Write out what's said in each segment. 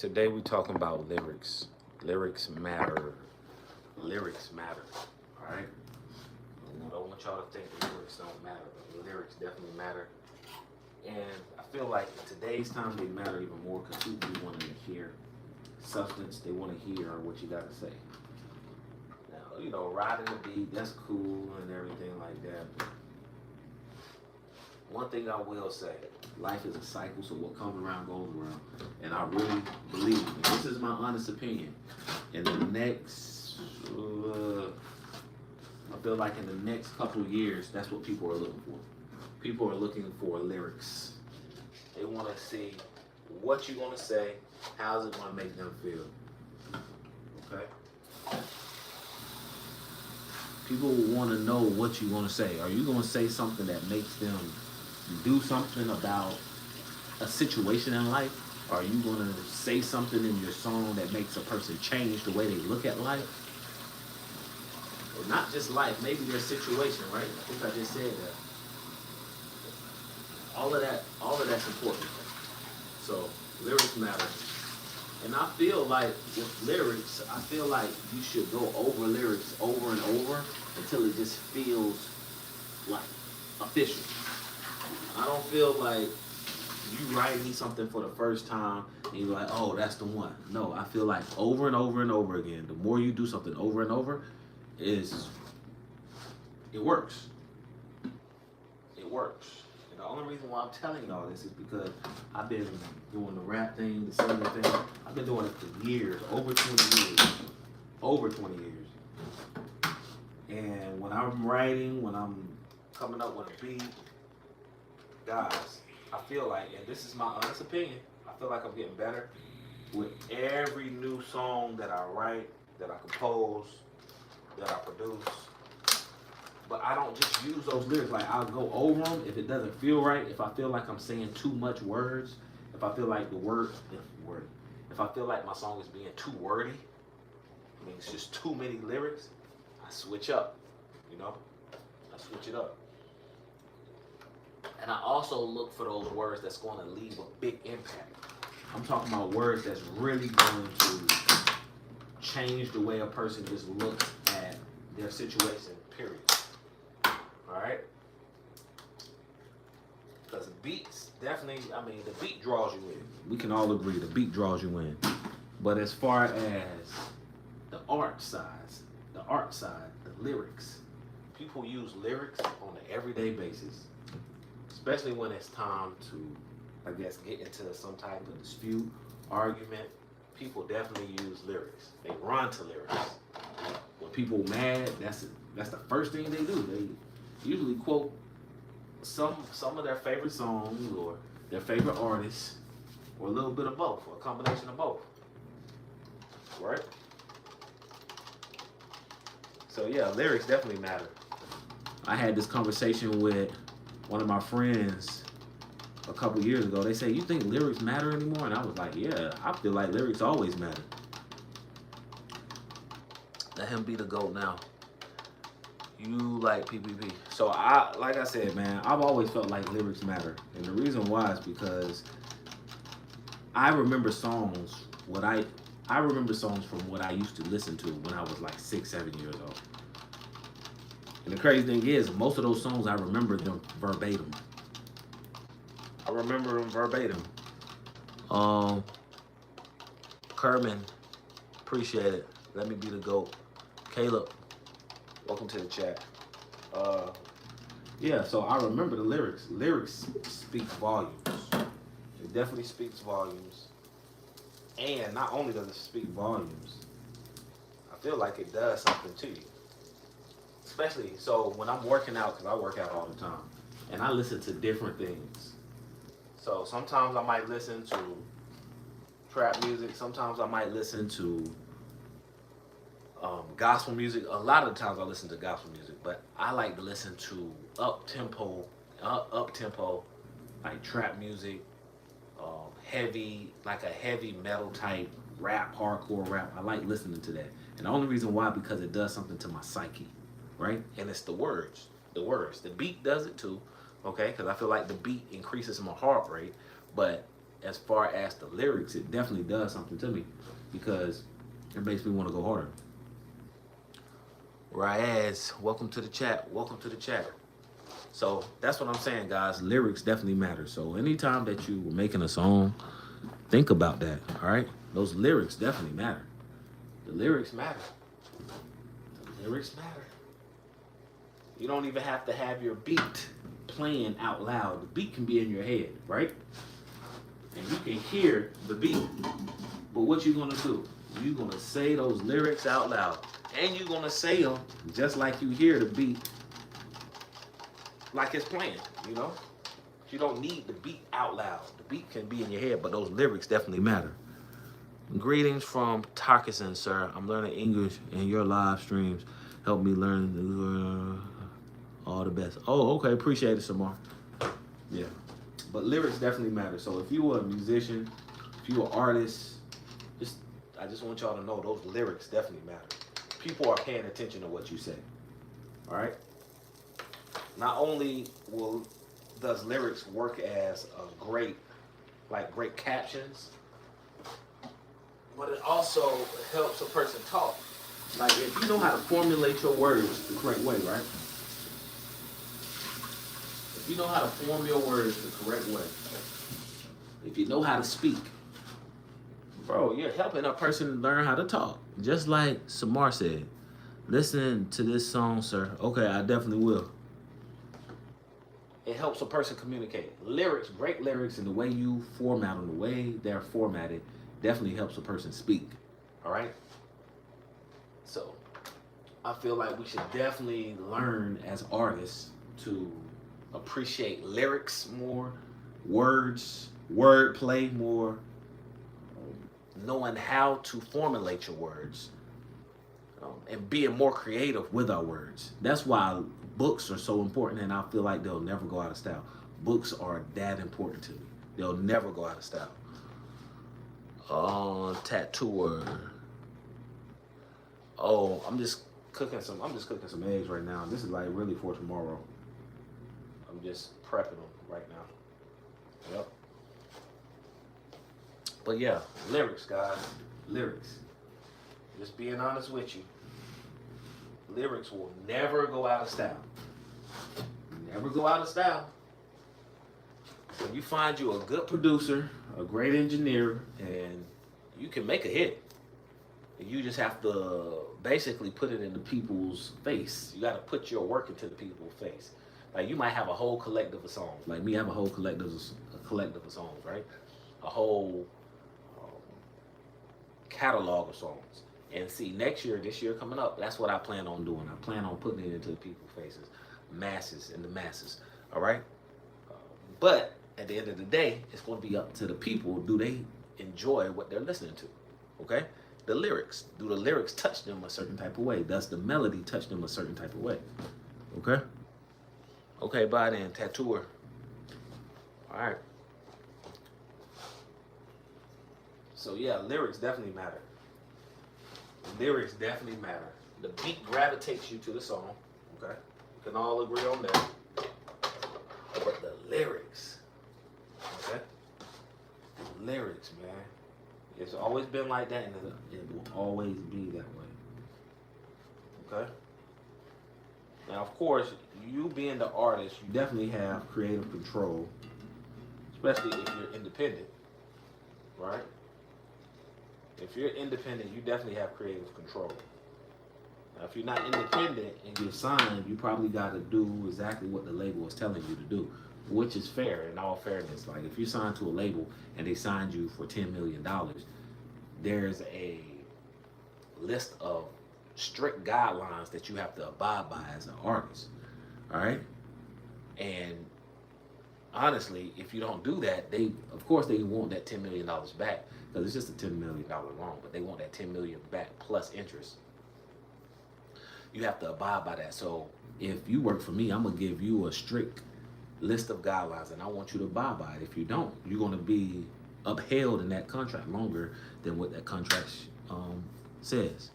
Today we talking about lyrics. Lyrics matter. Lyrics matter. All right. And I don't want y'all to think the lyrics don't matter, but the lyrics definitely matter. And I feel like in today's time they matter even more because people want to hear substance. They want to hear what you got to say. Now, riding the beat, that's cool and everything like that. But one thing I will say, life is a cycle, so what comes around goes around. And I really believe, and this is my honest opinion, in the next, I feel like in the next couple of years, that's what people are looking for. People are looking for lyrics. They want to see what you're going to say, how's it going to make them feel. Okay? People want to know what you're going to say. Are you going to say something that makes them do something about a situation in life? Are you going to say something in your song that makes a person change the way they look at life? Or not just life, maybe their situation, right? I think I just said that. All of that's important. So lyrics matter. And I feel like with lyrics, I feel like you should go over lyrics over and over until it just feels like official. I don't feel like you writing something for the first time and you're like, oh, that's the one. No, I feel like over and over and over again, the more you do something over and over, it works. It works. And the only reason why I'm telling y'all this is because I've been doing the rap thing, the singing thing. I've been doing it for years, over 20 years. Over 20 years. And when I'm writing, when I'm coming up with a beat, guys, I feel like, and this is my honest opinion, I feel like I'm getting better with every new song that I write, that I compose, that I produce. But I don't just use those lyrics. Like, I'll go over them if it doesn't feel right, if I feel like I'm saying too much words, if I feel like if I feel like my song is being too wordy, I mean, it's just too many lyrics, I switch up, I switch it up. And I also look for those words that's going to leave a big impact. I'm talking about words that's really going to change the way a person just looks at their situation, period. Alright? Because beats definitely, the beat draws you in. We can all agree the beat draws you in. But as far as the art side, the lyrics, people use lyrics on an everyday basis. Especially when it's time to, I guess, get into some type of dispute, argument. People definitely use lyrics. They run to lyrics. When people mad, that's the first thing they do. They usually quote some of their favorite songs or their favorite artists, or a little bit of both, or a combination of both. Right? So yeah, lyrics definitely matter. I had this conversation with one of my friends a couple years ago. They say, you think lyrics matter anymore? And I was like, yeah, I feel like lyrics always matter. Let him be the GOAT now. You like PPP. So like I said, man, I've always felt like lyrics matter. And the reason why is because I remember songs, I remember songs from what I used to listen to when I was like 6, 7 years old. And the crazy thing is, most of those songs, I remember them verbatim. I remember them verbatim. Kerman, appreciate it. Let me be the GOAT. Caleb, welcome to the chat. Yeah, so I remember the lyrics. Lyrics speak volumes. It definitely speaks volumes. And not only does it speak volumes, I feel like it does something to you. Especially, so when I'm working out, because I work out all the time, and I listen to different things. So sometimes I might listen to trap music. Sometimes I might listen to gospel music. A lot of the times I listen to gospel music, but I like to listen to up-tempo, like trap music, like a heavy metal type rap, hardcore rap. I like listening to that. And the only reason why, because it does something to my psyche. Right? And it's the words. The beat does it too, okay? Because I feel like the beat increases my heart rate, but as far as the lyrics, it definitely does something to me because it makes me want to go harder. Raaz, welcome to the chat. Welcome to the chat. So that's what I'm saying, guys. Lyrics definitely matter. So anytime that you were making a song, think about that. All right, those lyrics definitely matter. The lyrics matter. The lyrics matter. You don't even have to have your beat playing out loud. The beat can be in your head, right? And you can hear the beat. But what you gonna do? You're gonna say those lyrics out loud. And you're gonna say them just like you hear the beat, like it's playing, you know? You don't need the beat out loud. The beat can be in your head, but those lyrics definitely matter. Greetings from Tarkison, sir. I'm learning English and your live streams help me learn all the best. Oh, okay. Appreciate it, Samar. Yeah. But lyrics definitely matter. So if you were a musician, if you were an artist, I just want y'all to know those lyrics definitely matter. People are paying attention to what you say. All right? Not only does lyrics work as a great captions, but it also helps a person talk. Like if you know how to formulate your words the correct way, right? If you know how to form your words the correct way, if you know how to speak, bro, you're helping a person learn how to talk. Just like Samar said, listen to this song, sir. Okay, I definitely will. It helps a person communicate. Lyrics, great lyrics, and the way you format them, the way they're formatted, definitely helps a person speak. All right? So, I feel like we should definitely learn as artists to appreciate lyrics more, words, wordplay more, knowing how to formulate your words, and being more creative with our words. That's why books are so important, and I feel like they'll never go out of style. Books are that important to me. They'll never go out of style. Tattooer. Oh, I'm just cooking some eggs right now. This is like really for tomorrow. I'm just prepping them right now. Yep. But yeah, lyrics, guys. Lyrics. Just being honest with you. Lyrics will never go out of style. Never go out of style. When you find you a good producer, a great engineer, and you can make a hit. You just have to basically put it in the people's face. You got to put your work into the people's face. Like you might have a whole collective of songs. Like me, I have a whole collective of songs, right? A whole catalog of songs. And see, this year coming up, that's what I plan on doing. I plan on putting it into the people's faces, in the masses. All right. But at the end of the day, it's going to be up to the people. Do they enjoy what they're listening to? Okay. The lyrics. Do the lyrics touch them a certain type of way? Does the melody touch them a certain type of way? Okay. Okay. Bye then, tattooer. All right. So yeah, lyrics definitely matter. Lyrics definitely matter. The beat gravitates you to the song. Okay. We can all agree on that. But the lyrics. Okay. Lyrics, man. It's always been like that, and it will always be that way. Okay? Now, of course, you being the artist, you definitely have creative control, especially if you're independent, right? If you're independent, you definitely have creative control. Now, if you're not independent and you're signed, you probably got to do exactly what the label is telling you to do, which is fair in all fairness. Like if you sign to a label and they signed you for $10 million, there's a list of strict guidelines that you have to abide by as an artist. All right? And honestly, if you don't do that, of course they want that $10 million back because it's just a $10 million loan, but they want that $10 million back plus interest. You have to abide by that. So if you work for me, I'm going to give you a strict list of guidelines and I want you to abide by it. If you don't, you're going to be upheld in that contract longer than what that contract says.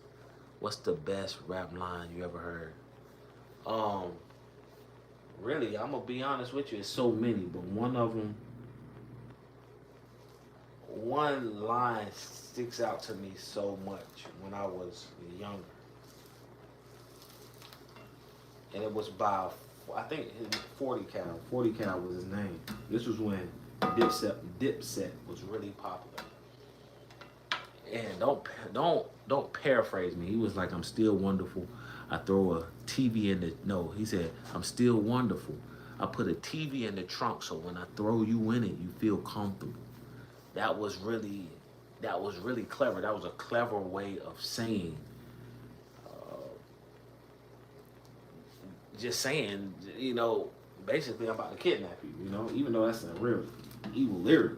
What's the best rap line you ever heard? Really, I'm gonna be honest with you. It's so many, but one of them one line sticks out to me so much when I was younger, and it was by, I think, 40 Cal. 40 Cal was his name. This was when Dipset was really popular. And don't paraphrase me. He was like, "I'm still wonderful. I throw a TV in the," no, he said, "I'm still wonderful. I put a TV in the trunk so when I throw you in it, you feel comfortable." That was really clever. That was a clever way of saying, just saying, basically, I'm about to kidnap you. Even though that's a real evil lyric,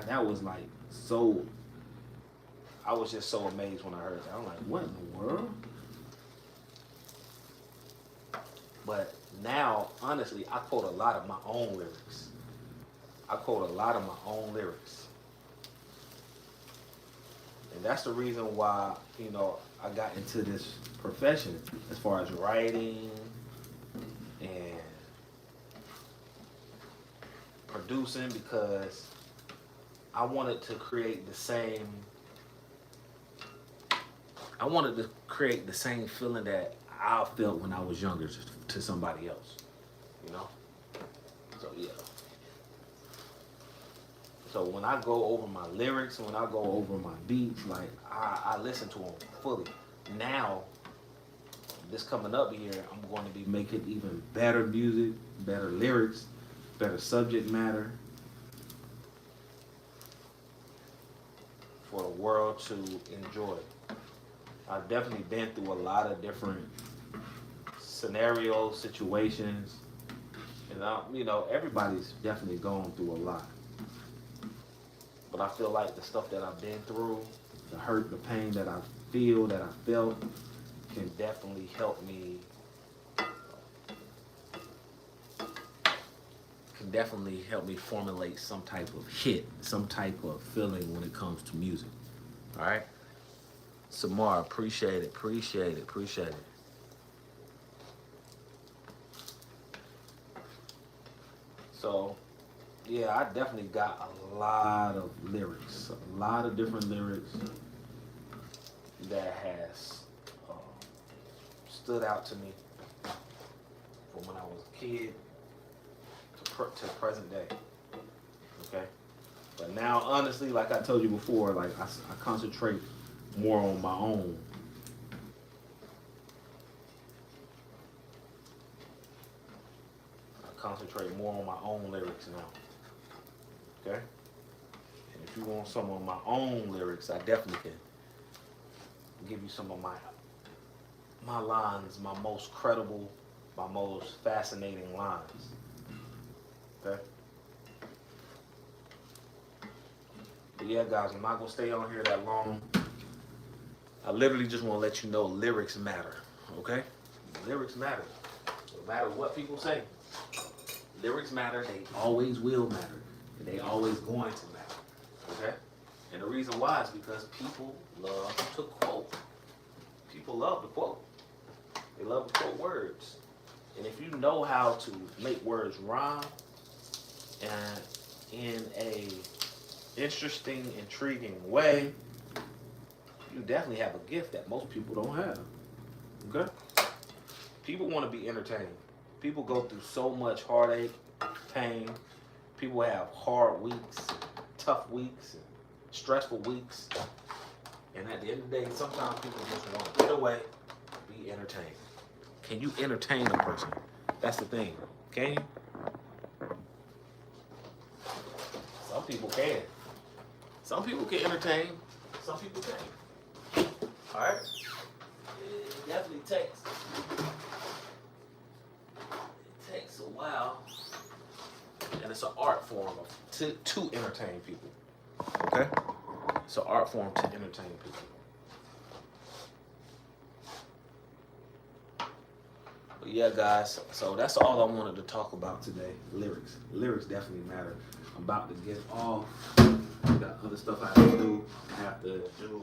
that was like so. I was just so amazed when I heard that. I'm like, what in the world? But now, honestly, I quote a lot of my own lyrics. And that's the reason why, I got into this profession as far as writing and producing, because I wanted to create the same feeling that I felt when I was younger to somebody else, So yeah. So when I go over my lyrics, when I go over my beats, like I listen to them fully. Now, this coming up here, I'm going to be making even better music, better lyrics, better subject matter for the world to enjoy. I've definitely been through a lot of different scenarios, situations, and everybody's definitely going through a lot. But I feel like the stuff that I've been through, the hurt, the pain that I felt, can definitely help me. Formulate some type of hit, some type of feeling when it comes to music. All right. Samar, appreciate it. So, yeah, I definitely got a lot of lyrics, a lot of different lyrics that has stood out to me from when I was a kid to present day. Okay, but now, honestly, like I told you before, like I concentrate more on my own. Concentrate more on my own lyrics now. Okay? And if you want some of my own lyrics, I definitely can give you some of my lines, my most credible, my most fascinating lines. Okay? But yeah, guys, I'm not gonna stay on here that long. I literally just want to let you know lyrics matter. Okay? Lyrics matter. No matter what people say. Lyrics matter, they always will matter, and they always going to matter, okay? And the reason why is because people love to quote. People love to quote. They love to quote words. And if you know how to make words rhyme and in a interesting, intriguing way, you definitely have a gift that most people don't have, okay? People want to be entertained. People go through so much heartache, pain. People have hard weeks, tough weeks, and stressful weeks. And at the end of the day, sometimes people just want to get away, be entertained. Can you entertain a person? That's the thing. Can you? Some people can. Some people can entertain. Some people can't. All right? It definitely takes a while, and it's an art form to entertain people. Okay? It's an art form to entertain people. But yeah, guys, so that's all I wanted to talk about today. Lyrics. Lyrics definitely matter. I'm about to get off. I got other stuff I have to do. I have to do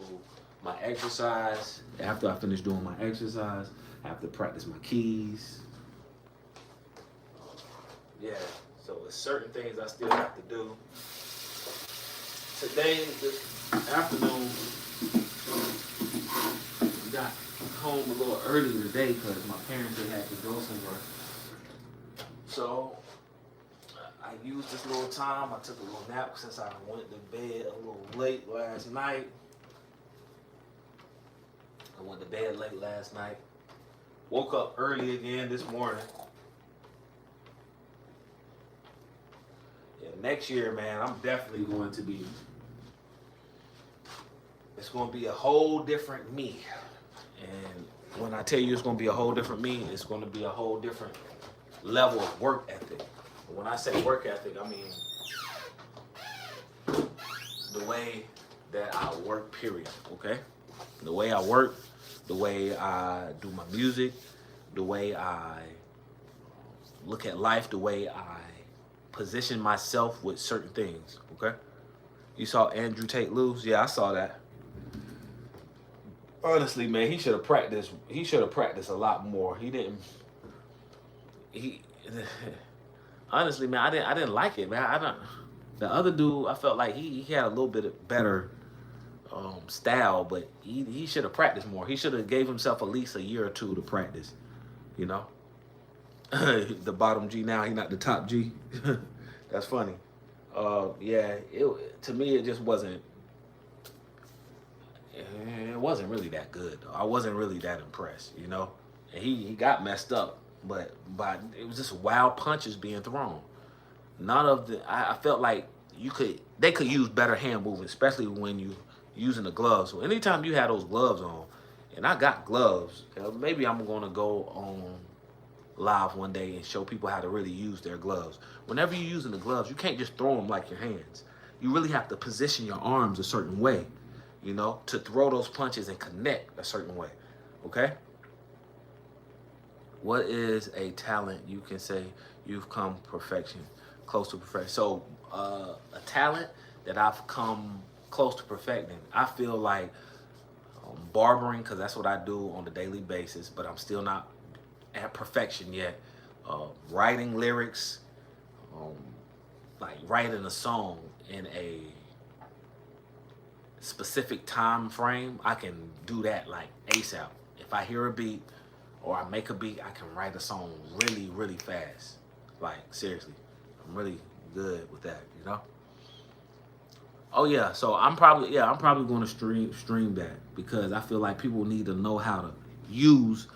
my exercise. After I finish doing my exercise, I have to practice my keys. Yeah, so there's certain things I still have to do today, this afternoon, we got home a little early today because my parents had to go somewhere. So I used this little time. I took a little nap since I went to bed a little late last night. I went to bed late last night. Woke up early again this morning. Yeah, next year, man, I'm definitely going to be. It's going to be a whole different me. And when I tell you it's going to be a whole different me, it's going to be a whole different level of work ethic. When I say work ethic, I mean the way that I work, period, okay? The way I work, the way I do my music, the way I look at life, the way I position myself with certain things, okay? You saw Andrew Tate lose? Yeah, I saw that. Honestly, man, he should have practiced. He should have practiced a lot more. He didn't. Honestly, man, I didn't like it, man. I don't. The other dude, I felt like he had a little bit better style, but he should have practiced more. He should have gave himself at least a year or two to practice. You know, the bottom G now, he not the top G. That's funny. Yeah, to me it just wasn't. It wasn't really that good. Though. I wasn't really that impressed, you know. And he got messed up, but it was just wild punches being thrown. None of the I felt like they could use better hand movement, especially when you using the gloves. So anytime you had those gloves on, and I got gloves, maybe I'm gonna go on live one day and show people how to really use their gloves. Whenever you're using the gloves, you can't just throw them like your hands. You really have to position your arms a certain way, you know, to throw those punches and connect a certain way, okay? What is a talent you can say you've come close to perfection? So a talent that I've come close to perfecting, I feel like barbering, because that's what I do on a daily basis, but I'm still not at perfection yet. Writing lyrics, like writing a song in a specific time frame, I can do that like ASAP. If I hear a beat or I make a beat, I can write a song really, really fast. Like seriously, I'm really good with that, you know. Oh yeah, so I'm probably going to stream that because I feel like people need to know how to use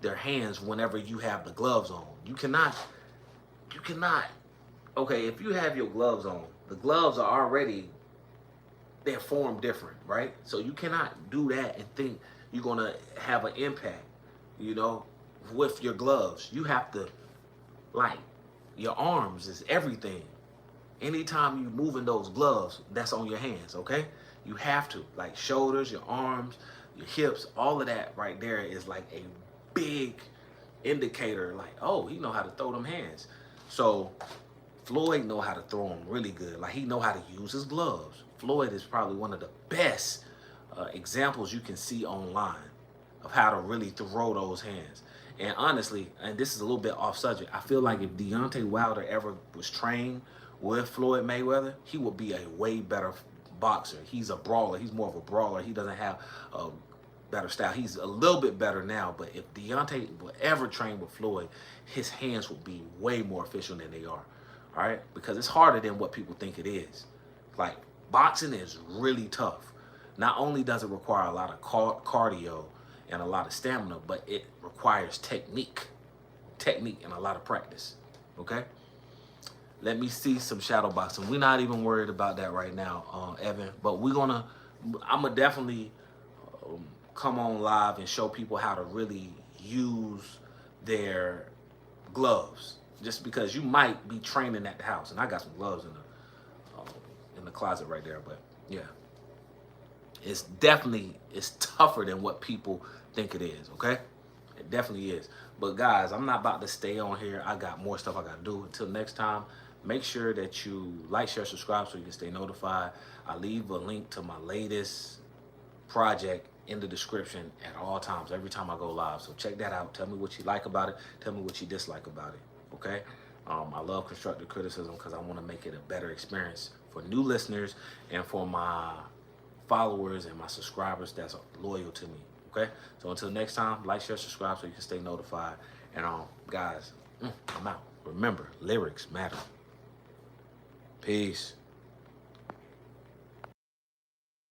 their hands whenever you have the gloves on. You cannot. Okay, if you have your gloves on, the gloves are already they're formed different, right? So you cannot do that and think you're gonna have an impact, you know, with your gloves. You have to, like, your arms is everything. Anytime you moving those gloves, that's on your hands, okay? You have to, like shoulders, your arms, your hips, all of that right there is like a big indicator, like, oh, he know how to throw them hands. So Floyd know how to throw them really good. Like he know how to use his gloves. Floyd is probably one of the best examples you can see online of how to really throw those hands. And honestly, and this is a little bit off subject, I feel like if Deontay Wilder ever was trained with Floyd Mayweather, he would be a way better boxer. He's a brawler. He's more of a brawler. He doesn't have a better style. He's a little bit better now, but if Deontay would ever train with Floyd, his hands would be way more efficient than they are. All right? Because it's harder than what people think it is. Like, boxing is really tough. Not only does it require a lot of cardio and a lot of stamina, but it requires technique and a lot of practice. Okay? Let me see some shadow boxing. We're not even worried about that right now, Evan. But I'm gonna definitely come on live and show people how to really use their gloves. Just because you might be training at the house, and I got some gloves in the closet right there. But yeah, it's tougher than what people think it is. Okay, it definitely is. But guys, I'm not about to stay on here. I got more stuff I got to do. Until next time, make sure that you like, share, subscribe so you can stay notified. I leave a link to my latest project in the description at all times, every time I go live. So check that out. Tell me what you like about it. Tell me what you dislike about it. Okay? I love constructive criticism because I want to make it a better experience for new listeners and for my followers and my subscribers that's loyal to me. Okay? So until next time, like, share, subscribe so you can stay notified. And guys, I'm out. Remember, lyrics matter. Peace.